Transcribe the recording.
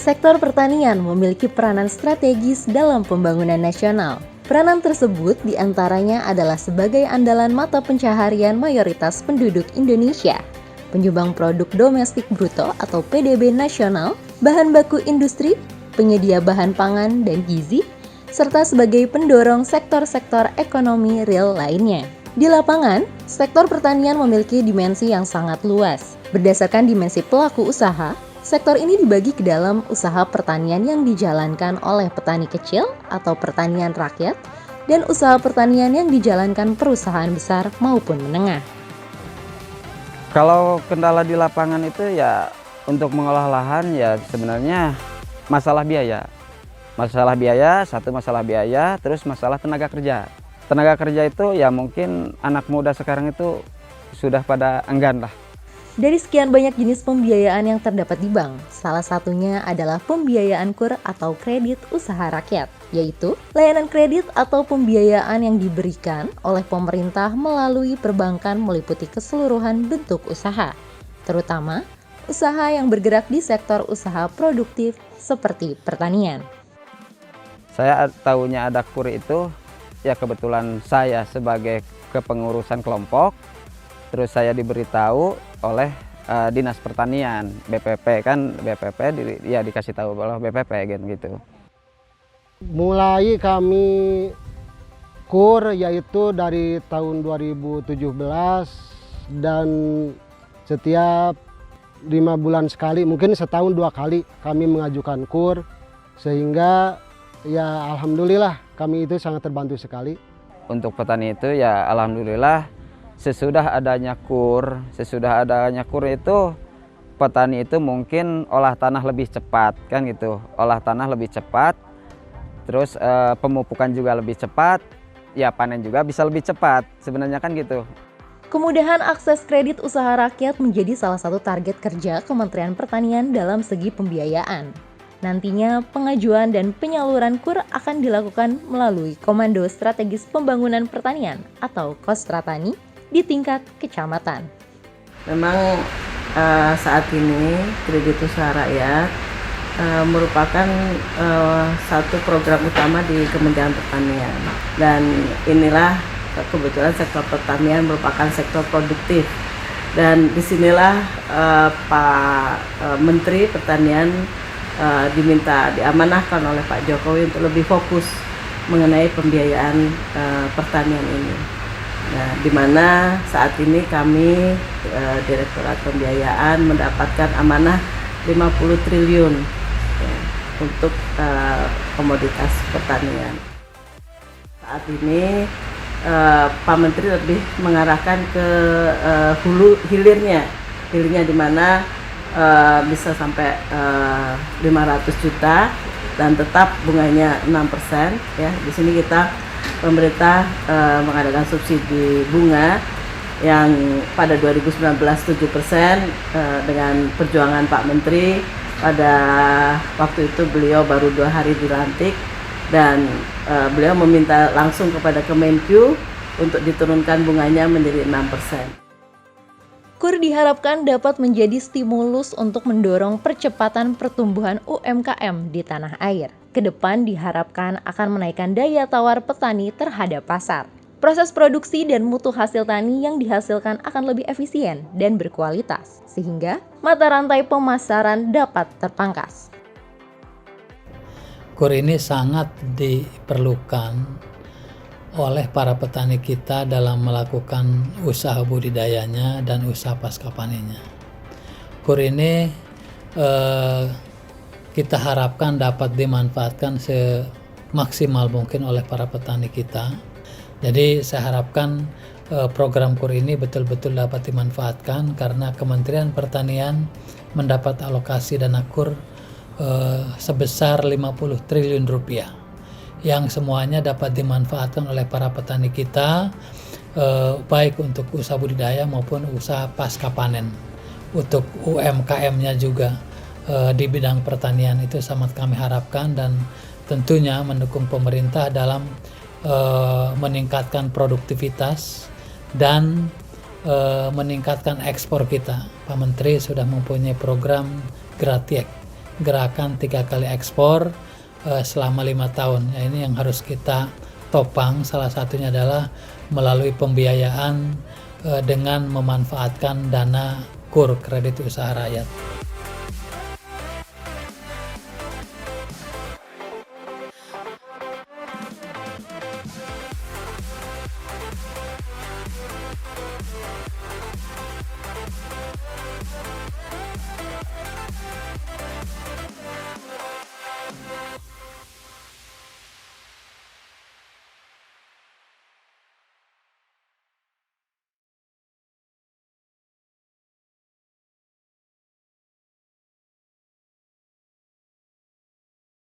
Sektor pertanian memiliki peranan strategis dalam pembangunan nasional. Peranan tersebut diantaranya adalah sebagai andalan mata pencaharian mayoritas penduduk Indonesia, penyumbang produk domestik bruto atau PDB nasional, bahan baku industri, penyedia bahan pangan dan gizi, serta sebagai pendorong sektor-sektor ekonomi real lainnya. Di lapangan, sektor pertanian memiliki dimensi yang sangat luas. Berdasarkan dimensi pelaku usaha, sektor ini dibagi ke dalam usaha pertanian yang dijalankan oleh petani kecil atau pertanian rakyat, dan usaha pertanian yang dijalankan perusahaan besar maupun menengah. Kalau kendala di lapangan itu ya untuk mengolah lahan ya sebenarnya masalah biaya. Satu masalah biaya, terus masalah tenaga kerja. Tenaga kerja itu ya mungkin anak muda sekarang itu sudah pada enggan lah. Dari sekian banyak jenis pembiayaan yang terdapat di bank, salah satunya adalah pembiayaan KUR atau kredit usaha rakyat, yaitu layanan kredit atau pembiayaan yang diberikan oleh pemerintah melalui perbankan meliputi keseluruhan bentuk usaha, terutama usaha yang bergerak di sektor usaha produktif seperti pertanian. Saya tahunya ada KUR itu, ya kebetulan saya sebagai kepengurusan kelompok, terus saya diberitahu oleh Dinas Pertanian, BPP kan, ya dikasih tahu oleh BPP gitu. Mulai kami KUR yaitu dari tahun 2017 dan setiap 5 bulan sekali, mungkin setahun 2 kali kami mengajukan KUR, sehingga ya alhamdulillah kami itu sangat terbantu sekali. Untuk petani itu ya alhamdulillah sesudah adanya KUR itu petani itu mungkin olah tanah lebih cepat kan gitu. Olah tanah lebih cepat, terus pemupukan juga lebih cepat, ya panen juga bisa lebih cepat sebenarnya kan gitu. Kemudahan akses kredit usaha rakyat menjadi salah satu target kerja Kementerian Pertanian dalam segi pembiayaan. Nantinya pengajuan dan penyaluran KUR akan dilakukan melalui Komando Strategis Pembangunan Pertanian atau Kostratani di tingkat kecamatan. Memang saat ini kredit usaha rakyat merupakan satu program utama di Kementerian Pertanian, dan inilah kebetulan sektor pertanian merupakan sektor produktif, dan disinilah Pak Menteri Pertanian diamanahkan oleh Pak Jokowi untuk lebih fokus mengenai pembiayaan pertanian ini. Nah, di mana saat ini kami Direktorat Pembiayaan mendapatkan amanah 50 triliun ya, untuk komoditas pertanian. Saat ini Pak Menteri lebih mengarahkan ke hilirnya di mana bisa sampai 500 juta dan tetap bunganya 6% ya. Di sini pemerintah mengadakan subsidi bunga yang pada 2019 7% dengan perjuangan Pak Menteri. Pada waktu itu beliau baru 2 hari dilantik, dan beliau meminta langsung kepada Kemenkyu untuk diturunkan bunganya menjadi 6%. KUR diharapkan dapat menjadi stimulus untuk mendorong percepatan pertumbuhan UMKM di tanah air. Kedepan diharapkan akan menaikkan daya tawar petani terhadap pasar. Proses produksi dan mutu hasil tani yang dihasilkan akan lebih efisien dan berkualitas, sehingga mata rantai pemasaran dapat terpangkas. KUR ini sangat diperlukan oleh para petani kita dalam melakukan usaha budidayanya dan usaha pasca panennya. KUR ini kita harapkan dapat dimanfaatkan semaksimal mungkin oleh para petani kita. Jadi saya harapkan program KUR ini betul-betul dapat dimanfaatkan, karena Kementerian Pertanian mendapat alokasi dana KUR sebesar 50 triliun rupiah. Yang semuanya dapat dimanfaatkan oleh para petani kita, baik untuk usaha budidaya maupun usaha pasca panen. Untuk UMKM-nya juga di bidang pertanian itu sangat kami harapkan, dan tentunya mendukung pemerintah dalam meningkatkan produktivitas dan meningkatkan ekspor kita. Pak Menteri sudah mempunyai program Gratiek, gerakan 3 kali ekspor selama 5 tahun. Ya, ini yang harus kita topang. Salah satunya adalah melalui pembiayaan dengan memanfaatkan dana KUR, kredit usaha rakyat.